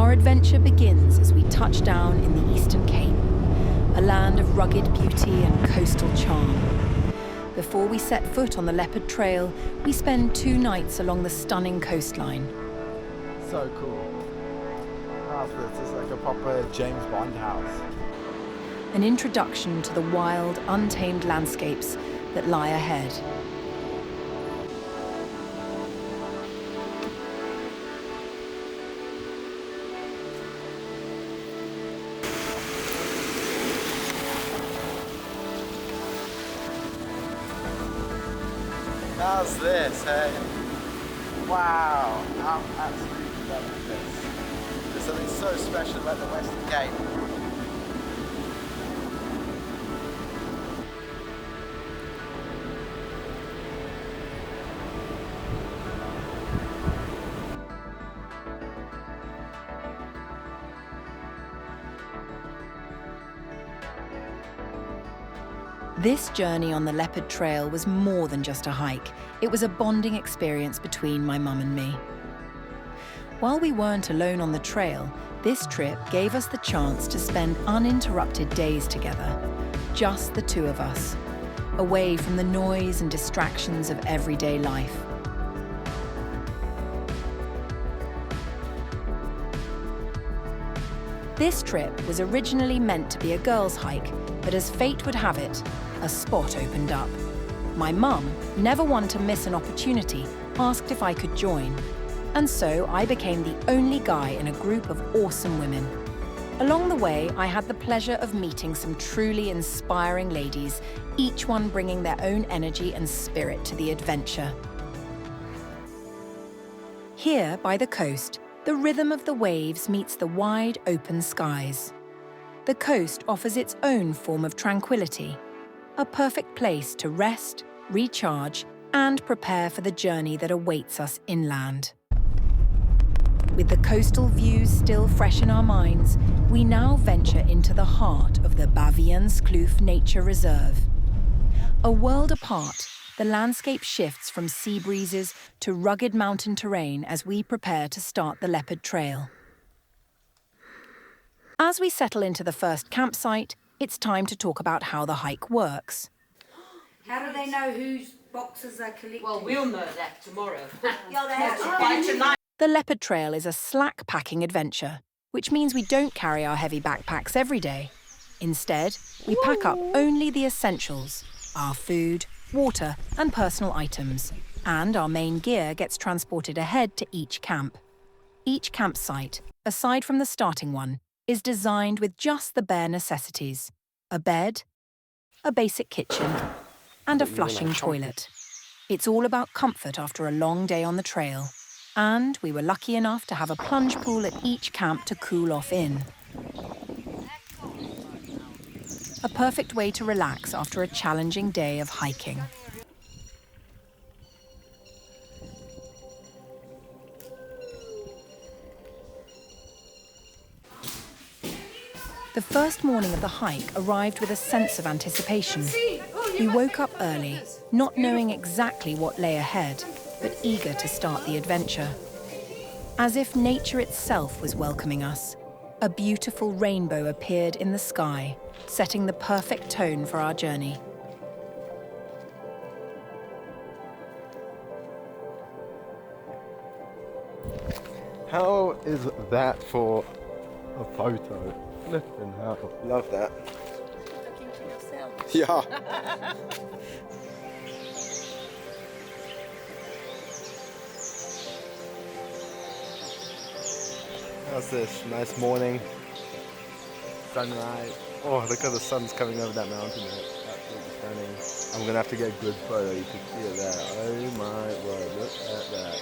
Our adventure begins as we touch down in the Eastern Cape, a land of rugged beauty and coastal charm. Before we set foot on the Leopard Trail, we spend 2 nights along the stunning coastline. So cool. This is like a proper James Bond house. An introduction to the wild, untamed landscapes that lie ahead. How's this, hey? Wow, I'm absolutely loving this. There's something so special about the Western Cape. This journey on the Leopard Trail was more than just a hike. It was a bonding experience between my mum and me. While we weren't alone on the trail, this trip gave us the chance to spend uninterrupted days together, just the 2 of us, away from the noise and distractions of everyday life. This trip was originally meant to be a girls' hike, but as fate would have it, a spot opened up. My mum, never one to miss an opportunity, asked if I could join. And so I became the only guy in a group of awesome women. Along the way, I had the pleasure of meeting some truly inspiring ladies, each one bringing their own energy and spirit to the adventure. Here, by the coast, the rhythm of the waves meets the wide, open skies. The coast offers its own form of tranquility, a perfect place to rest, recharge, and prepare for the journey that awaits us inland. With the coastal views still fresh in our minds, we now venture into the heart of the Baviaanskloof Nature Reserve. A world apart, the landscape shifts from sea breezes to rugged mountain terrain as we prepare to start the Leopard Trail. As we settle into the first campsite, it's time to talk about how the hike works. How do they know whose boxes are collected? Well, we'll know that tomorrow. By tonight. The Leopard Trail is a slack-packing adventure, which means we don't carry our heavy backpacks every day. Instead, we pack up only the essentials, our food, water, and personal items, and our main gear gets transported ahead to each camp. Each campsite, aside from the starting one, is designed with just the bare necessities: a bed, a basic kitchen, and a flushing toilet. It's all about comfort after a long day on the trail. And we were lucky enough to have a plunge pool at each camp to cool off in. A perfect way to relax after a challenging day of hiking. The first morning of the hike arrived with a sense of anticipation. We woke up early, not knowing exactly what lay ahead, but eager to start the adventure. As if nature itself was welcoming us, a beautiful rainbow appeared in the sky, setting the perfect tone for our journey. How is that for a photo? Flipping hell. Love that. Looking for yourself. Yeah. How's this? Nice morning. Sunrise. Oh, look how the sun's coming over that mountain there. Absolutely stunning. I'm gonna have to get a good photo. You can see it there. Oh my word, look at that.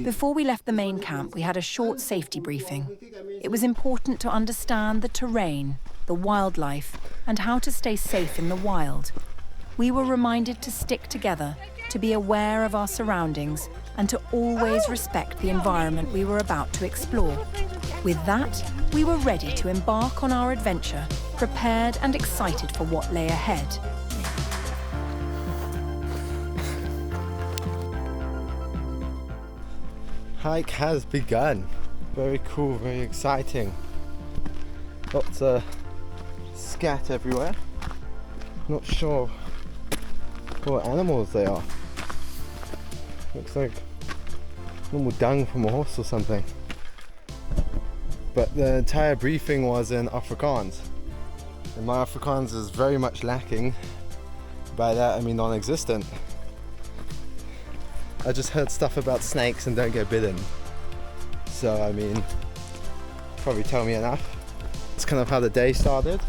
Before we left the main camp, we had a short safety briefing. It was important to understand the terrain, the wildlife, and how to stay safe in the wild. We were reminded to stick together, to be aware of our surroundings, and to always respect the environment we were about to explore. With that, we were ready to embark on our adventure, prepared and excited for what lay ahead. Hike has begun. Very cool, very exciting. Lots of scat everywhere. Not sure what animals they are. Looks like normal dung from a horse or something. But the entire briefing was in Afrikaans. And my Afrikaans is very much lacking. By that I mean non-existent. I just heard stuff about snakes and don't get bitten. So I mean, probably tell me enough. It's kind of how the day started.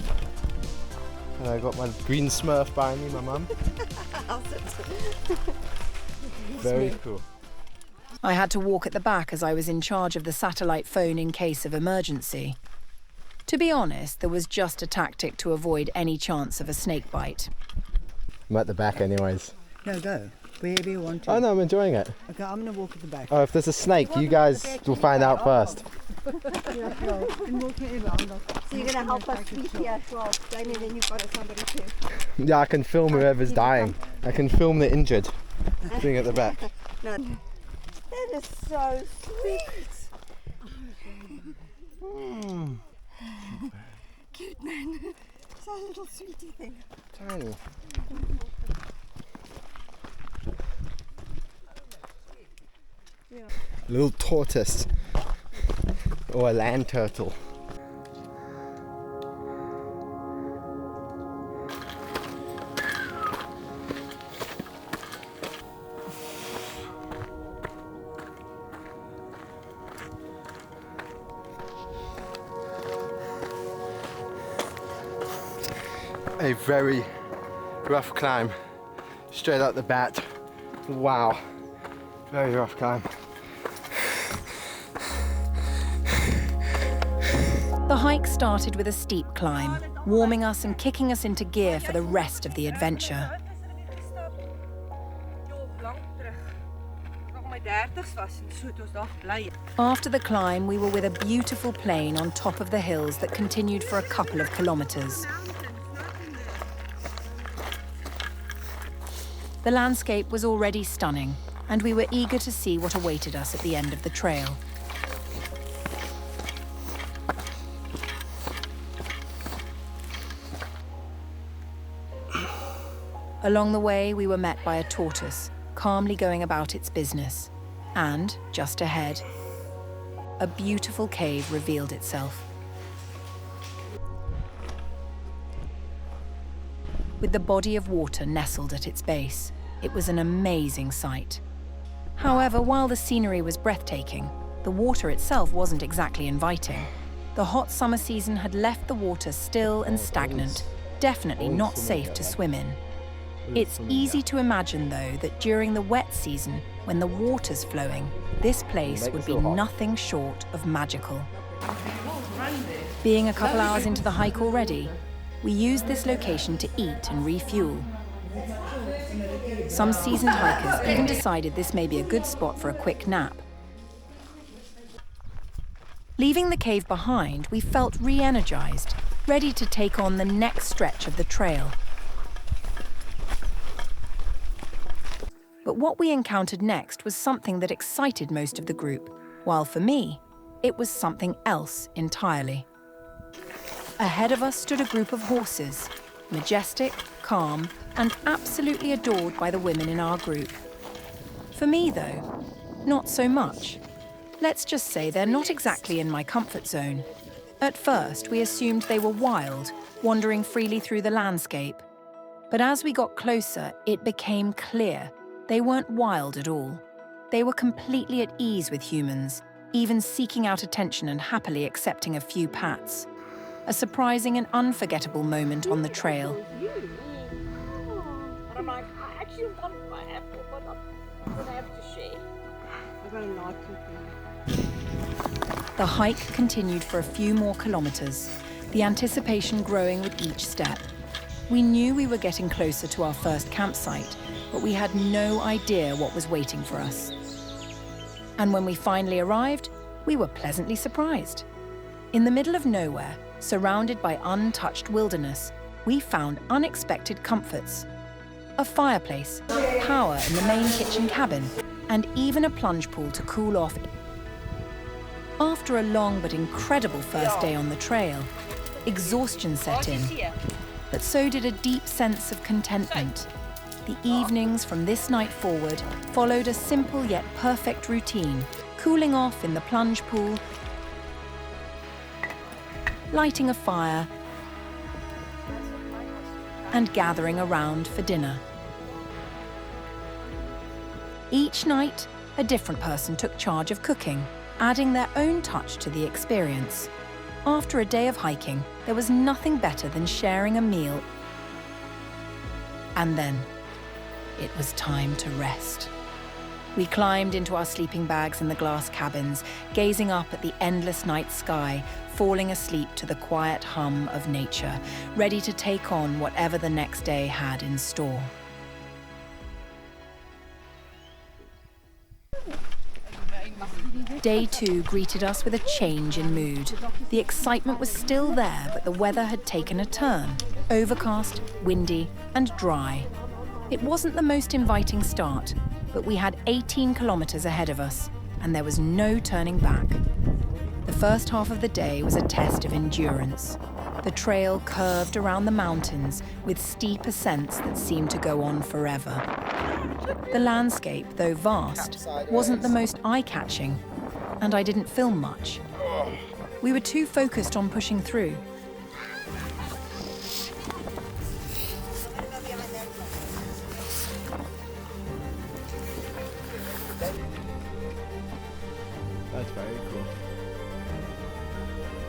And I got my green Smurf behind me, my mum. Very cool. I had to walk at the back as I was in charge of the satellite phone in case of emergency. To be honest, there was just a tactic to avoid any chance of a snake bite. I'm at the back anyways. No, go. Wherever you want to. Oh no, I'm enjoying it. Okay, I'm going to walk at the back. Oh, if there's a snake, you guys will find out first. So you're going to help us speak here as well. And then you've got somebody too. Yeah, I can film whoever's dying. I can film the injured being at the back. No. That is so sweet. Cute man. It's a little sweetie thing. Tiny. Little tortoise or a land turtle. A very rough climb straight out the bat. Wow, very rough climb. The hike started with a steep climb, warming us and kicking us into gear for the rest of the adventure. After the climb, we were with a beautiful plain on top of the hills that continued for a couple of kilometers. The landscape was already stunning, and we were eager to see what awaited us at the end of the trail. Along the way, we were met by a tortoise, calmly going about its business. And, just ahead, a beautiful cave revealed itself. With the body of water nestled at its base, it was an amazing sight. However, while the scenery was breathtaking, the water itself wasn't exactly inviting. The hot summer season had left the water still and stagnant, definitely not safe to swim in. It's easy to imagine, though, that during the wet season, when the water's flowing, this place would be nothing short of magical. Being a couple hours into the hike already, we used this location to eat and refuel. Some seasoned hikers even decided this may be a good spot for a quick nap. Leaving the cave behind, we felt re-energized, ready to take on the next stretch of the trail. But what we encountered next was something that excited most of the group, while for me, it was something else entirely. Ahead of us stood a group of horses, majestic, calm, and absolutely adored by the women in our group. For me, though, not so much. Let's just say they're not exactly in my comfort zone. At first, we assumed they were wild, wandering freely through the landscape. But as we got closer, it became clear they weren't wild at all. They were completely at ease with humans, even seeking out attention and happily accepting a few pats. A surprising and unforgettable moment on the trail. But I'm like, I actually want my apple, but I'm gonna have to share. I'm gonna not keep. The hike continued for a few more kilometers, the anticipation growing with each step. We knew we were getting closer to our first campsite, but we had no idea what was waiting for us. And when we finally arrived, we were pleasantly surprised. In the middle of nowhere, surrounded by untouched wilderness, we found unexpected comforts. A fireplace, power in the main kitchen cabin, and even a plunge pool to cool off. After a long but incredible first day on the trail, exhaustion set in, but so did a deep sense of contentment. The evenings from this night forward followed a simple yet perfect routine, cooling off in the plunge pool, lighting a fire, and gathering around for dinner. Each night, a different person took charge of cooking, adding their own touch to the experience. After a day of hiking, there was nothing better than sharing a meal. And then, it was time to rest. We climbed into our sleeping bags in the glass cabins, gazing up at the endless night sky, falling asleep to the quiet hum of nature, ready to take on whatever the next day had in store. Day 2 greeted us with a change in mood. The excitement was still there, but the weather had taken a turn. Overcast, windy, and dry. It wasn't the most inviting start, but we had 18 kilometers ahead of us, and there was no turning back. The first half of the day was a test of endurance. The trail curved around the mountains with steep ascents that seemed to go on forever. The landscape, though vast, wasn't the most eye-catching, and I didn't film much. We were too focused on pushing through. That's very cool.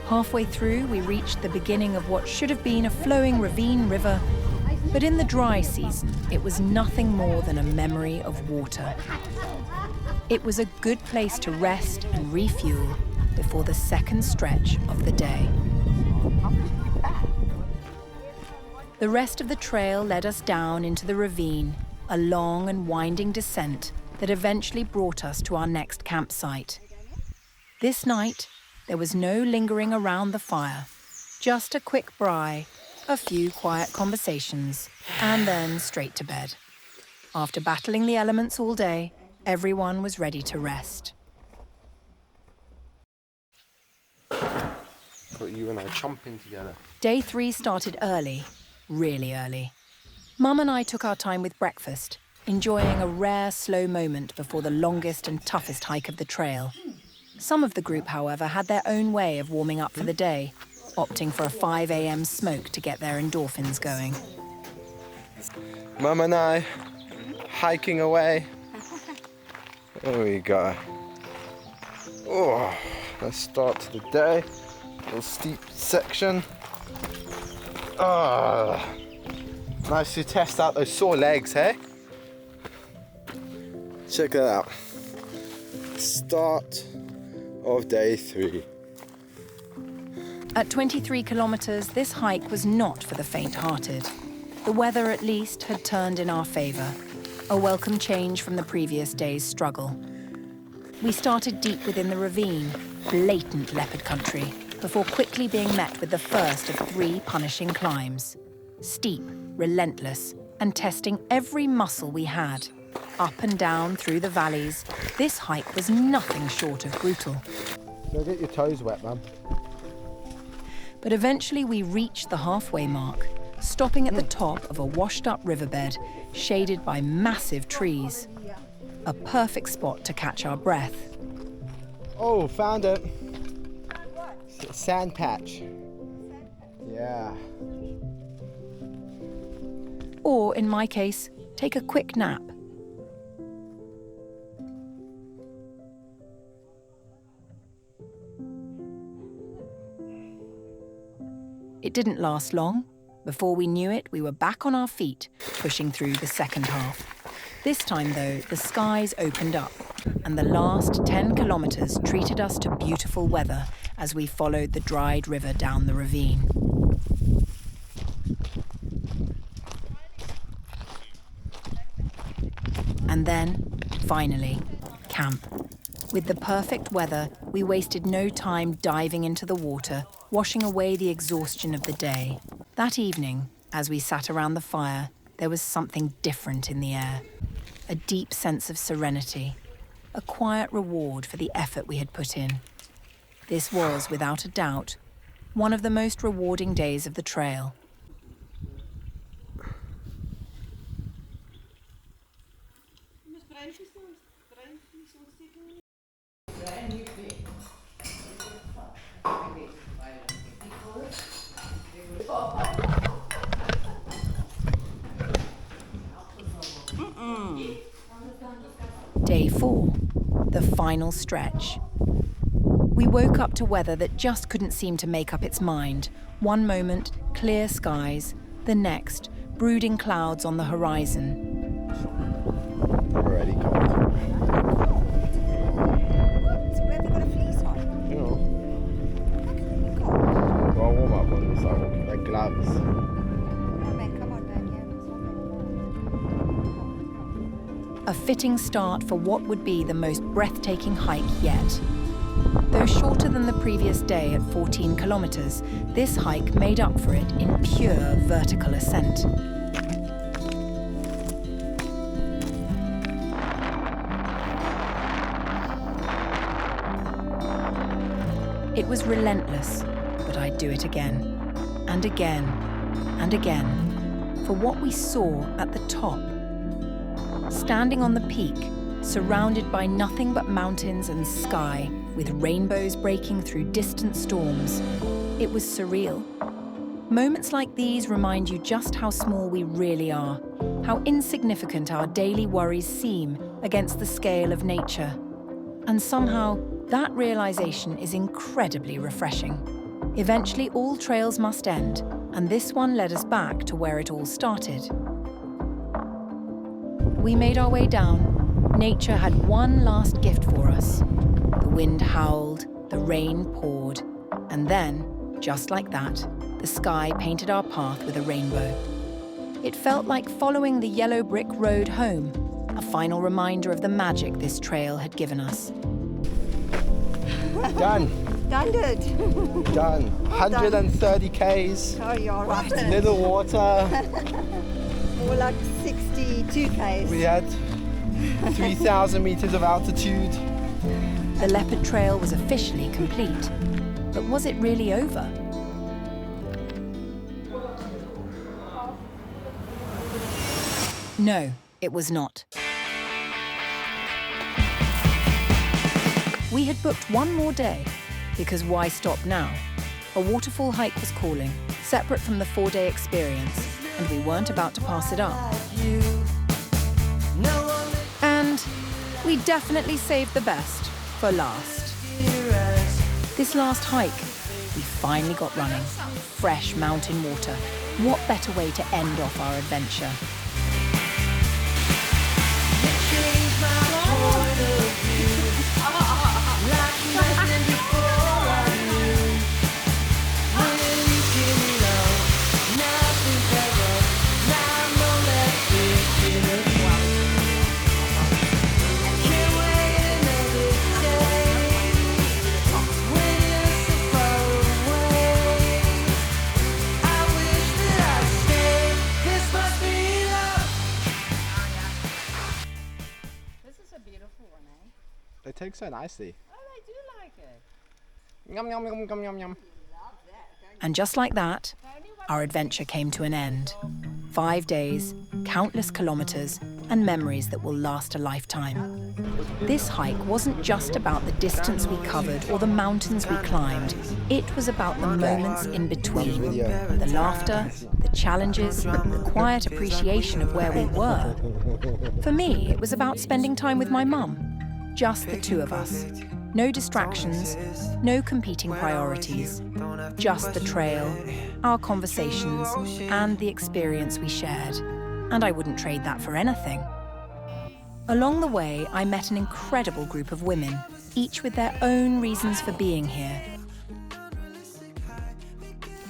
Halfway through, we reached the beginning of what should have been a flowing ravine river, but in the dry season, it was nothing more than a memory of water. It was a good place to rest and refuel before the second stretch of the day. The rest of the trail led us down into the ravine, a long and winding descent that eventually brought us to our next campsite. This night, there was no lingering around the fire, just a quick braai, a few quiet conversations, and then straight to bed. After battling the elements all day, everyone was ready to rest. Got you and I chomping together. Day 3 started early, really early. Mum and I took our time with breakfast, enjoying a rare slow moment before the longest and toughest hike of the trail. Some of the group, however, had their own way of warming up for the day, opting for a 5 a.m. smoke to get their endorphins going. Mum and I hiking away. There we go. Oh, let's start to the day. Little steep section. Ah, nice to test out those sore legs, hey? Check that out. Start of day 3. At 23 kilometers, this hike was not for the faint-hearted. The weather, at least, had turned in our favor, a welcome change from the previous day's struggle. We started deep within the ravine, blatant leopard country, before quickly being met with the first of 3 punishing climbs. Steep, relentless, and testing every muscle we had. Up and down through the valleys, this hike was nothing short of brutal. Don't get your toes wet, Mum. But eventually we reached the halfway mark, stopping at the top of a washed-up riverbed, shaded by massive trees. A perfect spot to catch our breath. Oh, found it. Sand patch. Yeah. Or, in my case, take a quick nap. It didn't last long. Before we knew it, we were back on our feet, pushing through the second half. This time, though, the skies opened up, and the last 10 kilometers treated us to beautiful weather as we followed the dried river down the ravine. And then, finally, camp. With the perfect weather, we wasted no time diving into the water, washing away the exhaustion of the day. That evening, as we sat around the fire, there was something different in the air. A deep sense of serenity, a quiet reward for the effort we had put in. This was, without a doubt, one of the most rewarding days of the trail. Day 4, the final stretch. We woke up to weather that just couldn't seem to make up its mind. One moment, clear skies, the next, brooding clouds on the horizon. I'm already cold. So where have you got a fleece on? You know, How can you be cold? well, warm up ones, like gloves. No, man, come on, man. Yeah, it's not A fitting start for what would be the most breathtaking hike yet. Though shorter than the previous day at 14 kilometers, this hike made up for it in pure vertical ascent. It was relentless, but I'd do it again, and again, and again, for what we saw at the top. Standing on the peak, surrounded by nothing but mountains and sky, with rainbows breaking through distant storms, it was surreal. Moments like these remind you just how small we really are, how insignificant our daily worries seem against the scale of nature. And somehow, that realization is incredibly refreshing. Eventually, all trails must end, and this one led us back to where it all started. We made our way down. Nature had one last gift for us. The wind howled, the rain poured, and then, just like that, the sky painted our path with a rainbow. It felt like following the yellow brick road home, a final reminder of the magic this trail had given us. Done. Done it. Done. 130 Ks. Oh, you're right. Little water. More like 62 Ks. We had 3,000 meters of altitude. The Leopard Trail was officially complete. But was it really over? No, it was not. We had booked one more day, because why stop now? A waterfall hike was calling, separate from the 4-day experience, and we weren't about to pass it up. And we definitely saved the best for last. This last hike, we finally got running. Fresh mountain water. What better way to end off our adventure? They take so nicely. Oh, I do like it. Yum, yum, yum, yum, yum, yum. And just like that, our adventure came to an end. 5 days, countless kilometers, and memories that will last a lifetime. This hike wasn't just about the distance we covered or the mountains we climbed. It was about the moments in between. The laughter, the challenges, the quiet appreciation of where we were. For me, it was about spending time with my mum. Just the two of us. No distractions, no competing priorities. Just the trail, our conversations, and the experience we shared. And I wouldn't trade that for anything. Along the way, I met an incredible group of women, each with their own reasons for being here.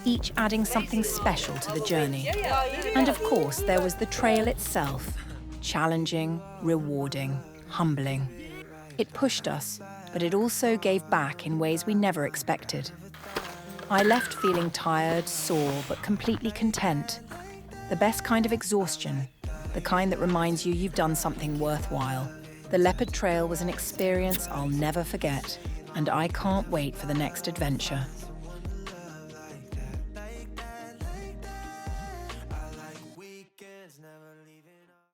Each adding something special to the journey. And of course, there was the trail itself. Challenging, rewarding, humbling. It pushed us, but it also gave back in ways we never expected. I left feeling tired, sore, but completely content. The best kind of exhaustion, the kind that reminds you you've done something worthwhile. The Leopard Trail was an experience I'll never forget, and I can't wait for the next adventure.